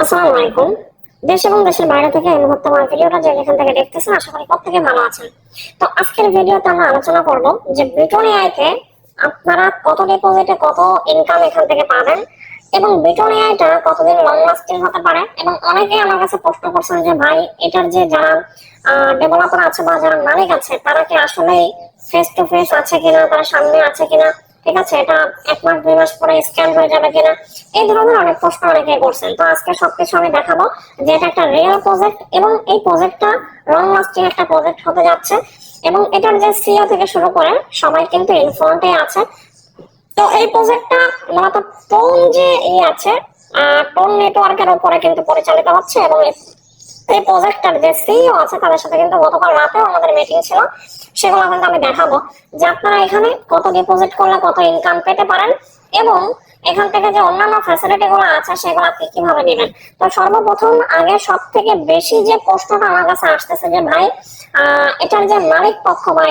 আসসালামু আলাইকুম। দেশ এবং দেশের বাইরে থেকে এই মুহূর্তে আমার ভিডিওটা যে যেখান থেকে দেখতেছেন আশা করি প্রত্যেকে ভালো আছেন। তো আজকের ভিডিওতে আমরা আলোচনা করব যে বিটন এআইতে আপনারা কত ডিপোজিটে কত ইনকাম এখান থেকে পাবেন এবং বিটন এআইটা কতদিন লং লাস্টিং হতে পারে। এবং অনেকেই আমার কাছে প্রশ্ন করছেন যে ভাই এটার যে যারা ডেভেলপার আছে বা যারা মালিক আছে তারা কি আসলে ফেস টু ফেস আছে কিনা, তারা সামনে আছে কিনা, ঠিক আছে, এটা 1 মাস 2 মাস পরে স্ক্যান হয়ে যাবে কিনা, এই ধরনের অনেক প্রশ্ন অনেকে করছেন। তো আজকে সবকিছু আমি দেখাবো যে এটা একটা রিয়েল প্রজেক্ট এবং এই প্রজেক্টটা লং লাস্টিং একটা প্রজেক্ট হতে যাচ্ছে এবং এটার যে সিইও থেকে শুরু করে সবাই কিন্তু ইনফ্রন্টে আছে। তো এই প্রজেক্টটা মূলত টোন যে আছে টোন নেটওয়ার্কের উপরে কিন্তু পরিচালিত হচ্ছে এবং এই প্রজেক্টটার যে সিইও আছে তাদের সাথে কিন্তু গতকাল রাতেও আমাদের মিটিং ছিল। সেগুলো কিন্তু আমি দেখাবো যে আপনারা এখানে কত ডিপোজিট করলে কত ইনকাম পেতে পারেন এবং এখান থেকে যে অন্যান্য ফ্যাসিলিটি গুলো আছে সেগুলো আপনি কিভাবে নেবেন। তো সর্বপ্রথম আগে সব থেকে বেশি যে প্রশ্নটা আমার কাছে আসতেছে যে ভাই এটার যে মালিক পক্ষ বা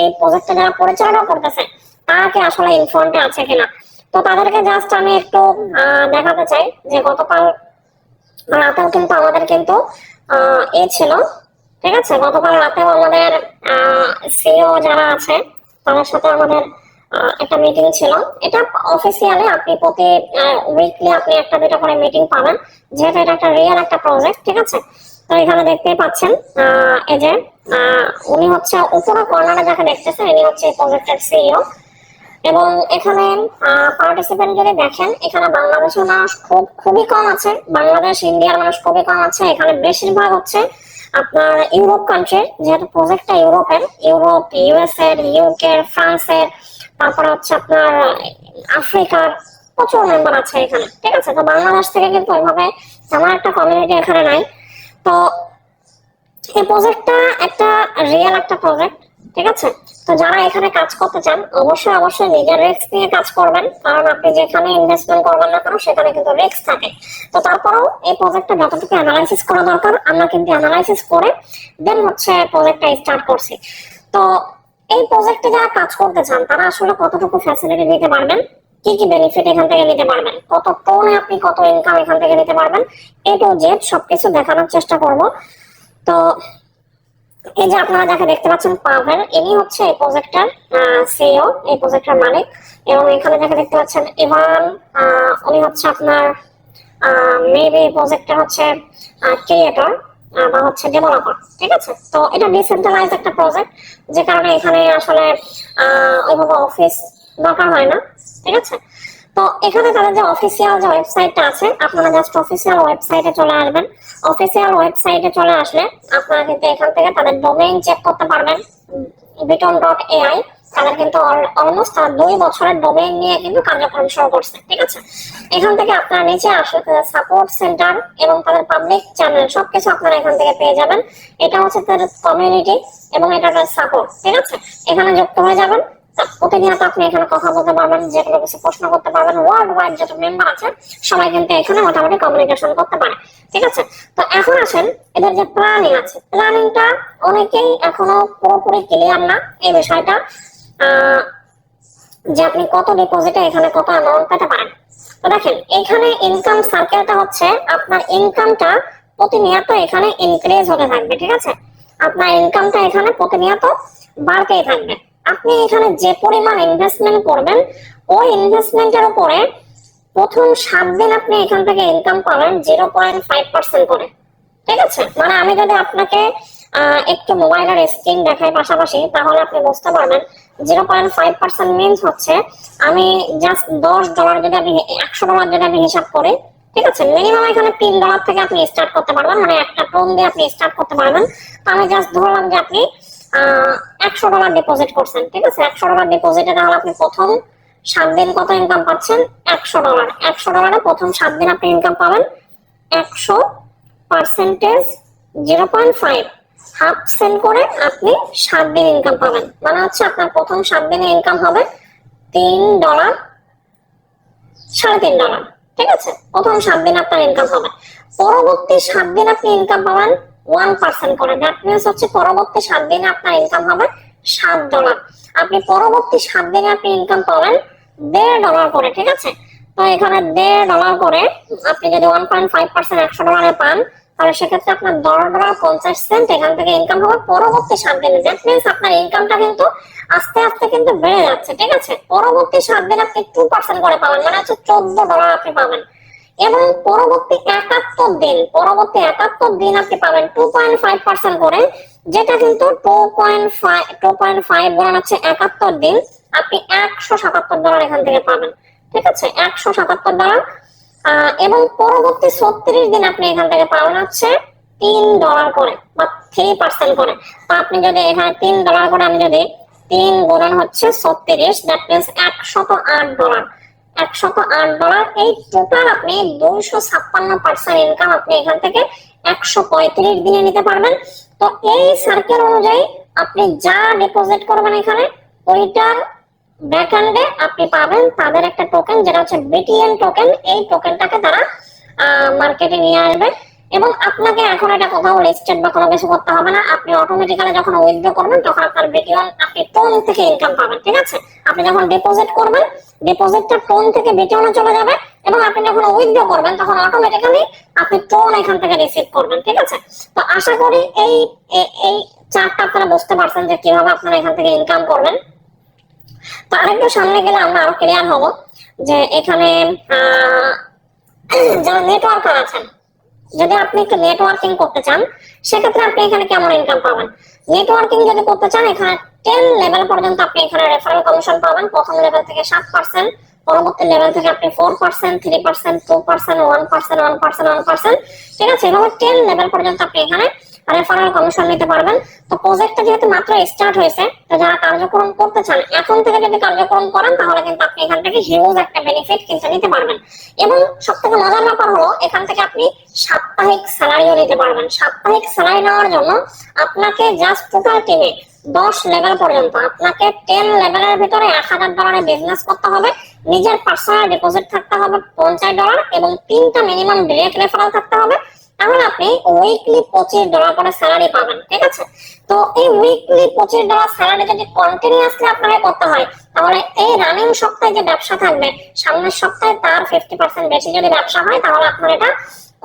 এই প্রজেক্টটা যারা পরিচালনা করতেছে তারা কি আসলে ইনফ্রন্টে আছে কিনা। তো তাদেরকে জাস্ট আমি একটু দেখাতে চাই যে গতকাল রাতেও কিন্তু আমাদের কিন্তু এ ছিল, ঠিক আছে, গতকাল রাতেও আমাদের সিইও যারা আছে তাদের সাথে আমাদের একটা মিটিং ছিল। এটা অফিসিয়ালি আপনি প্রতি উইকলি আপনি একটা দুটা করে মিটিং পাবেন যেহেতু এটা একটা রিয়েল একটা প্রজেক্ট, ঠিক আছে। তো এখানে দেখতেই পাচ্ছেন এই যে উনি হচ্ছে উপরে কর্নারে যাকে দেখতেছেন ইনি হচ্ছে এই প্রজেক্টের সিইও। এবং এখানে পার্টিসিপেন্ট যদি দেখেন এখানে বাংলাদেশের মানুষ খুবই কম আছে, বাংলাদেশ ইন্ডিয়ার মানুষ খুবই কম আছে। এখানে বেশিরভাগ হচ্ছে আপনার ইউরোপ কান্ট্রির, যেহেতু প্রজেক্টটা ইউরোপের, ইউরোপ, ইউএস এর, ইউকে, ফ্রান্সের, তারপরে হচ্ছে আপনার আফ্রিকার প্রচুর মেম্বার আছে এখানে, ঠিক আছে। তো বাংলাদেশ থেকে কিন্তু ওইভাবে তেমন একটা কমিউনিটি এখানে নাই। তো এই প্রজেক্টটা একটা রিয়েল একটা প্রজেক্ট, ঠিক আছে। তো যারা এখানে কাজ করতে চান অবশ্যই অবশ্যই নিজের রিস্ক নিয়ে কাজ করবেন, কারণ আপনি যেখানে ইনভেস্টমেন্ট করবেন না কেন সেখানে কিন্তু রিস্ক থাকে। তো তারপরেও এই প্রজেক্টটা যতটুকু অ্যানালাইসিস করা দরকার আমরা কিন্তু অ্যানালাইসিস করে দেন হচ্ছে প্রজেক্টটা স্টার্ট করছি। তো এই প্রজেক্টে যারা কাজ করতে চান তারা আসলে কতটুকু ফ্যাসিলিটি নিতে পারবেন, কি কি বেনিফিট এখান থেকে নিতে পারবেন, কত টোনে আপনি কত ইনকাম এখান থেকে নিতে পারবেন, এ টু জেড সবকিছু দেখানোর চেষ্টা করব। তো এই যে আপনারা যাকে দেখতে পাচ্ছেন পাভেল, ইনি হচ্ছে এই প্রজেক্টর সিইও, এই প্রজেক্টর মালিক। এবং এখানে যাকে দেখতে পাচ্ছেন ইভান, উনি হচ্ছে আপনার মেবি প্রজেক্টর হচ্ছে ক্রিয়েটর বা হচ্ছে ডেভেলপার, ঠিক আছে। তো এটা ডিসেন্ট্রালাইজ একটা প্রজেক্ট যে কারণে এখানে আসলে ওইভাবে অফিস দরকার হয় না, ঠিক আছে। তো এখানে তাদের যে অফিসিয়াল যে ওয়েবসাইটটা আছে আপনারা জাস্ট অফিসিয়াল ওয়েবসাইটে চলে আসবেন। অফিসিয়াল ওয়েবসাইটে চলে আসলে আপনারা কিন্তু এখান থেকে তাদের ডোমেইন চেক করতে পারবেন, biton.ai। তাদের কিন্তু অলমোস্ট তারা 2 বছরের ডোমেইন নিয়ে কিন্তু কার্যক্রম শুরু করছে, ঠিক আছে। এখান থেকে আপনারা নিচে আসলে তাদের সাপোর্ট সেন্টার এবং তাদের পাবলিক চ্যানেল সবকিছু আপনারা এখান থেকে পেয়ে যাবেন। এটা হচ্ছে তাদের কমিউনিটি এবং এটা তাদের সাপোর্ট, ঠিক আছে। এখানে যুক্ত হয়ে যাবেন, প্রতিনিয়ত আপনি এখানে কথা বলতে পারবেন, যে কোনো কিছু প্রশ্ন করতে পারবেন। ওয়ার্ল্ড ওয়াইড যত মেম্বার আছে সবাই কিন্তু এখানে মোটামুটি কমিউনিকেশন করতে পারে, ঠিক আছে। তো এখন আসেন এদের যে প্ল্যানিং আছে, প্ল্যানিংটা অনেকেই এখনো পুরোপুরি ক্লিয়ার না এই বিষয়টা যে আপনি কত ডিপোজিটে এখানে কত অ্যামাউন্ট পেতে পারেন। তো দেখেন এখানে ইনকাম সার্কেলটা হচ্ছে আপনার ইনকামটা প্রতিনিয়ত এখানে ইনক্রিজ হতে থাকবে, ঠিক আছে। আপনার ইনকামটা এখানে প্রতিনিয়ত বাড়তেই থাকবে। আপনি এখানে যে পরিমাণ ইনভেস্টমেন্ট করবেন ওই ইনভেস্টমেন্টের উপরে প্রথম 7 দিন আপনি এখান থেকে ইনকাম পাবেন 0.5% করে, ঠিক আছে। মানে আমি যদি আপনাকে একটু মোবাইলের স্ক্রিন দেখাই পাশাপাশি তাহলে আপনি বুঝতে পারবেন 0.5% মিনস হচ্ছে আমি জাস্ট $10 যদি আমি $100 যদি আমি হিসাব করি, ঠিক আছে, মিনিমাম এখানে $3 থেকে আপনি স্টার্ট করতে পারবেন, মানে একটা টোন দিয়ে আপনি স্টার্ট করতে পারবেন। তো আমি জাস্ট ধরলাম যে আপনি $100 ডিপোজিট করছেন, ঠিক আছে। $100 ডিপোজিটে তাহলে আপনি প্রথম 7 দিন কত ইনকাম পাচ্ছেন, $100। $100 প্রথম 7 দিন আপনি ইনকাম পাবেন 100% 0.5 হাফ সেন্ট করে আপনি 7 দিন ইনকাম পাবেন। মানে হচ্ছে আপনার প্রথম 7 দিনে ইনকাম হবে $3, $3.5, ঠিক আছে। প্রথম 7 দিন আপনার ইনকাম হবে, পরবর্তী 7 দিন আপনি ইনকাম পাবেন 1% করে। দ্যাট মিনস হচ্ছে পরবর্তী 7 দিনে আপনার ইনকাম হবে $7। আপনি পরবর্তী 7 দিনে আপনি ইনকাম পাবেন $1.5 করে, ঠিক আছে। তো এখানে $1.5 করে আপনি যদি 1.5% $100 পান, তাহলে সেক্ষেত্রে আপনার $10.50 এখান থেকে ইনকাম হবে পরবর্তী 7 দিনে। দ্যাট মিনস আপনার ইনকামটা কিন্তু আস্তে আস্তে কিন্তু বেড়ে যাচ্ছে, ঠিক আছে। পরবর্তী 7 দিন আপনি 2% করে পাবেন, মানে হচ্ছে $14 আপনি পাবেন। এবং পরবর্তী 71 দিন আপনি পাবেন 2.5% করে, যেটা কিন্তু 2.5 গুণ হচ্ছে 71 দিন, আপনি $177 এখান থেকে পাবেন, ঠিক আছে, $177। এবং পরবর্তী 36 দিন আপনি এখান থেকে পাবেন হচ্ছে $3 করে বা 3% করে। তো আপনি যদি এখানে $3 করে, আমি যদি 3 গুণন হচ্ছে 36, দ্যাট মিনস $108। $108 এই টোটাল আপনি 256% ইনকাম আপনি এখান থেকে 135 দিনে নিতে পারবেন। তো এই সার্কেল অনুযায়ী আপনি যা ডিপোজিট করবেন এখানে, ওইটার ব্যাকএন্ডে আপনি পাবেন তাদের একটা টোকেন, যেটা হচ্ছে বিটিএন টোকেন। এই টোকেনটাকে তারা মার্কেটে নিয়ে আসবে এবং আপনাকে এখন এটা কোথাও রেজিস্টার্ড বা কোনো কিছু করতে হবে না। আপনি অটোমেটিক্যালি যখন উইথড্র করবেন তখন আপনার বিটিএন আপনি টোন থেকে ইনকাম পাবেন, ঠিক আছে। আপনি যখন ডিপোজিট করবেন, ডিপোজিটটা টোন থেকে বিটিএনে চলে যাবে এবং আপনি যখন উইথড্র করবেন তখন অটোমেটিক্যালি আপনি টোন এখান থেকে রিসিভ করবেন, ঠিক আছে। তো আশা করি এই এই চার্টটা আপনারা বুঝতে পারছেন যে কিভাবে আপনারা এখান থেকে ইনকাম করবেন। তো আরেকটু সামনে গেলে আমরা আরো ক্লিয়ার হব যে এখানে যারা নেটওয়ার্কার আছেন, যদি আপনি একটু নেটওয়ার্কিং করতে চান সেক্ষেত্রে আপনি এখানে কেমন ইনকাম পাবেন। নেটওয়ার্কিং যদি করতে চান, এখানে 10 লেভেল পর্যন্ত আপনি এখানে রেফারেল কমিশন পাবেন। প্রথম লেভেল থেকে 7%, পরবর্তী লেভেল থেকে আপনি 4%, 3%, 2%, 1%, 1%, 1%, ঠিক আছে। এভাবে 10 লেভেল পর্যন্ত আপনি এখানে রেফারেল কমিশন নিতে পারবেন। তো প্রজেক্টটা যেহেতু মাত্র স্টার্ট হয়েছে, তো যারা কার্যক্রম করতে চান এখন থেকে যদি কার্যক্রম করেন তাহলে কিন্তু আপনি এখান থেকে হিউজ একটা বেনিফিট কিন্তু নিতে পারবেন। এবং সবথেকে মজার ব্যাপার হলো এখান থেকে আপনি সাপ্তাহিক স্যালারিও নিতে পারবেন। সাপ্তাহিক স্যালারি নেওয়ার জন্য আপনাকে জাস্ট টোটাল টিমে 10 লেভেল পর্যন্ত আপনাকে 10 লেভেলের ভিতরে $1000 বিজনেস করতে হবে, নিজের পার্সোনাল ডিপোজিট থাকতে হবে $50 এবং 3টা মিনিমাম ডিরেক্ট রেফারেল থাকতে হবে। তাহলে আপনি উইকলি $25 করে স্যালারি পাবেন, ঠিক আছে। তো এই উইকলি $25 স্যালারি যদি কন্টিনিউয়াসলি আপনাকে করতে হয়, তাহলে এই রানিং সপ্তাহে যে ব্যবসা থাকবে সামনের সপ্তাহে তার 50% বেশি যদি ব্যবসা হয়, তাহলে আপনার এটা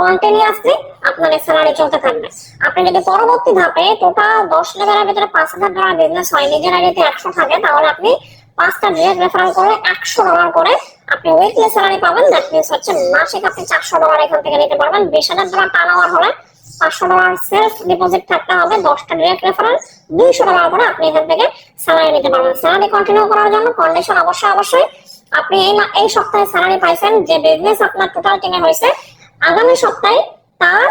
কন্টিনিউয়াসলি আপনার স্যালারি চলতে থাকবে। আপনি যদি পরবর্তী ধাপে টোটাল 10 লেভেলের ভিতরে $5000 বিজনেস হয়, নিজের আইডিতে 100 থাকে, তাহলে আপনি 5টা ডিরেক্ট রেফারেল করে $100 করে আপনি উইকলি স্যালারি পাবেন। দ্যাট মিন্স হচ্ছে মাসিক আপনি $400 এখান থেকে নিতে পারবেন। $20000 টার্নওভার হলে $500 সেলফ ডিপোজিট থাকতে হবে, 10টা ডিরেক্ট রেফারেল, $200 করে আপনি এখান থেকে স্যালারি নিতে পারবেন। স্যালারি কন্টিনিউ করার জন্য কন্ডিশন অবশ্যই আপনি এই সপ্তাহে স্যালারি পাইছেন, যে বিজনেস আপনার টোটাল টিমে হয়েছে, আগামী সপ্তাহে তার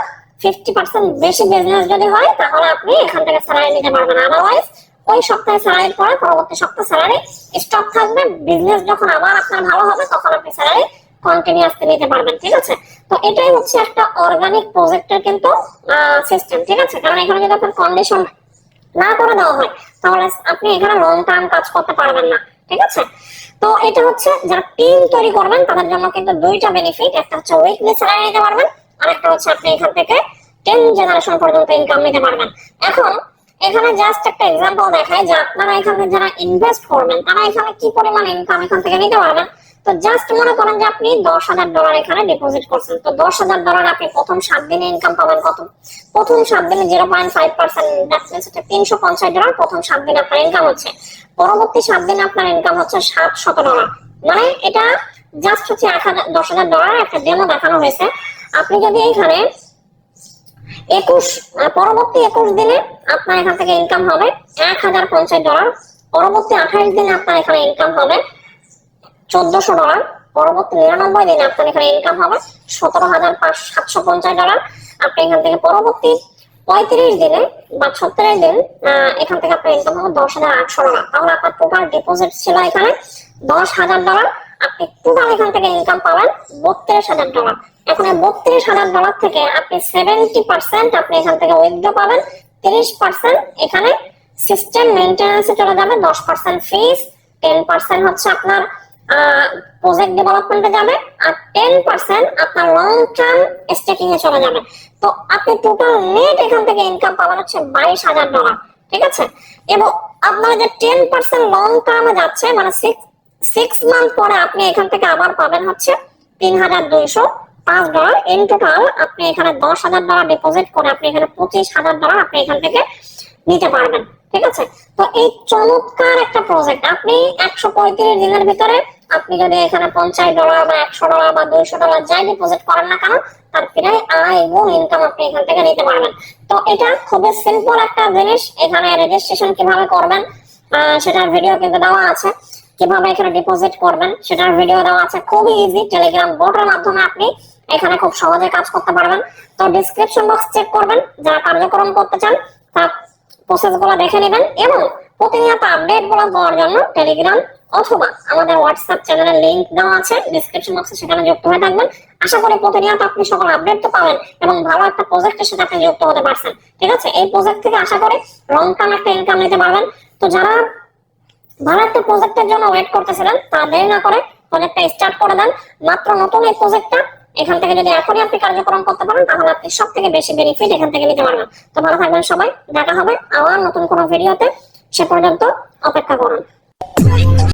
50% বেশি বিজনেস যদি হয় তাহলে আপনি এখান থেকে স্যালারি নিতে পারবেন। আদারওয়াইজ ওই সপ্তাহে স্যালারির পরে পরবর্তী সপ্তাহে স্যালারি স্টপ থাকবে। বিজনেস যখন আবার আপনার ভালো হবে তখন আপনি স্যালারি কন্টিনিউয়াসলি নিতে পারবেন, ঠিক আছে। তো এটাই হচ্ছে একটা অর্গানিক প্রজেক্টের কিন্তু সিস্টেম, ঠিক আছে। কারণ এখানে যদি আপনার কন্ডিশন না করে দেওয়া হয় তাহলে আপনি এখানে লং টার্ম কাজ করতে পারবেন না, ঠিক আছে। তো এটা হচ্ছে যারা টিম তৈরি করবেন তাদের জন্য কিন্তু দুইটা বেনিফিট, একটা হচ্ছে উইকলি স্যালারি নিতে পারবেন, আর একটা হচ্ছে আপনি এখান থেকে 10 জেনারেশন পর্যন্ত ইনকাম নিতে পারবেন। এখন এখানে জাস্ট একটা এক্সাম্পল দেখায় যে আপনারা এখানে যারা ইনভেস্ট করবেন তারা এখানে কি পরিমাণ ইনকাম এখান থেকে নিতে পারবেন। তো জাস্ট মনে করেন যে আপনি $10,000 এখানে ডিপোজিট করছেন, তো $10,000 আপনি প্রথম 7 দিনে ইনকাম পাবেন কত? প্রথম 7 দিনে 0.5%, দ্যাট মিন্স হচ্ছে $350 প্রথম 7 দিনে আপনার ইনকাম হচ্ছে। পরবর্তী 7 দিনে আপনার ইনকাম হচ্ছে $700। মানে এটা জাস্ট হচ্ছে $10,000 একটা ডেমো দেখানো হয়েছে। আপনি যদি এখানে পরবর্তী 21 দিনে আপনার এখান থেকে ইনকাম হবে $1050। পরবর্তী 28 দিনে আপনার এখানে ইনকাম হবে $1400। পরবর্তী 99 দিনে আপনার এখানে ইনকাম হবে $17,750। আপনি এখান থেকে পরবর্তী 35 দিনে বা 36 দিন এখান থেকে আপনার ইনকাম হবে $10,800। তাহলে আপনার টোটাল ডিপোজিট ছিল এখানে $10,000, আপনি টোটাল এখান থেকে ইনকাম পাবেন $32,000। এখন এই $32,000 থেকে আপনি 70% আপনি এখান থেকে উইথড্র পাবেন, 30% এখানে সিস্টেম মেইনটেনেন্সে চলে যাবে, 10% ফিস, 10% হচ্ছে আপনার প্রজেক্ট ডেভেলপমেন্টে যাবে, আর 10% আপনার লং টার্ম স্টেকিং এ চলে যাবে। তো আপনি টোটাল নেট এখান থেকে ইনকাম পাবেন হচ্ছে $22,000, ঠিক আছে। এবং আপনার যে 10% লং টার্মে যাচ্ছে, মানে 6 মান্থ পরে আপনি এখান থেকে আবার পাবেন হচ্ছে $3,205 ইন টোটাল আপনি এখানে $10,000 ডিপোজিট করে আপনি এখানে $25,000 আপনি এখান থেকে নিতে পারবেন। ঠিক আছে, তো এই চমৎকার একটা প্রজেক্ট আপনি 135 দিনের ভিতরে আপনি যদি এখানে $50 বা $100 বা $200 যাই ডিপোজিট করেন না কেন, তার প্রায় আয় এবং ইনকাম আপনি এখান থেকে নিতে পারবেন। তো এটা খুবই সিম্পল একটা জিনিস। এখানে রেজিস্ট্রেশন কিভাবে করবেন সেটার ভিডিও কিন্তু দেওয়া আছে, কিভাবে এখানে ডিপোজিট করবেন সেটার ভিডিও দেওয়া আছে। খুবই ইজি, টেলিগ্রাম বোটের মাধ্যমে আপনি এখানে খুব সহজে কাজ করতে পারবেন। তো ডিসক্রিপশন বক্স চেক করবেন, যারা কার্যক্রম করতে চান তার প্রসেস গুলো দেখে নেবেন এবং প্রতিনিয়ত আপডেট গুলো পাওয়ার জন্য টেলিগ্রাম অথবা আমাদের হোয়াটসঅ্যাপ চ্যানেলের লিংক দেওয়া আছে ডিসক্রিপশন বক্সে, সেখানে যুক্ত হয়ে থাকবেন। আশা করি প্রতিনিয়ত আপনি সকল আপডেট তো পাবেন এবং ভালো একটা প্রজেক্টের সাথে আপনি যুক্ত হতে পারছেন। ঠিক আছে, এই প্রজেক্ট থেকে আশা করি লং টার্ম একটা ইনকাম নিতে পারবেন। তো যারা ভালো একটা প্রজেক্টের জন্য ওয়েট করতেছিলেন তারা দেরি না করে প্রজেক্টটা স্টার্ট করে দেন। মাত্র নতুন এই প্রজেক্টটা, এখান থেকে যদি এখনই আপনি কার্যক্রম করতে পারেন তাহলে আপনি সব থেকে বেশি বেনিফিট এখান থেকে নিতে পারবেন। তো ভালো থাকবেন সবাই, দেখা হবে আবার নতুন কোনো ভিডিওতে, সে পর্যন্ত অপেক্ষা করুন।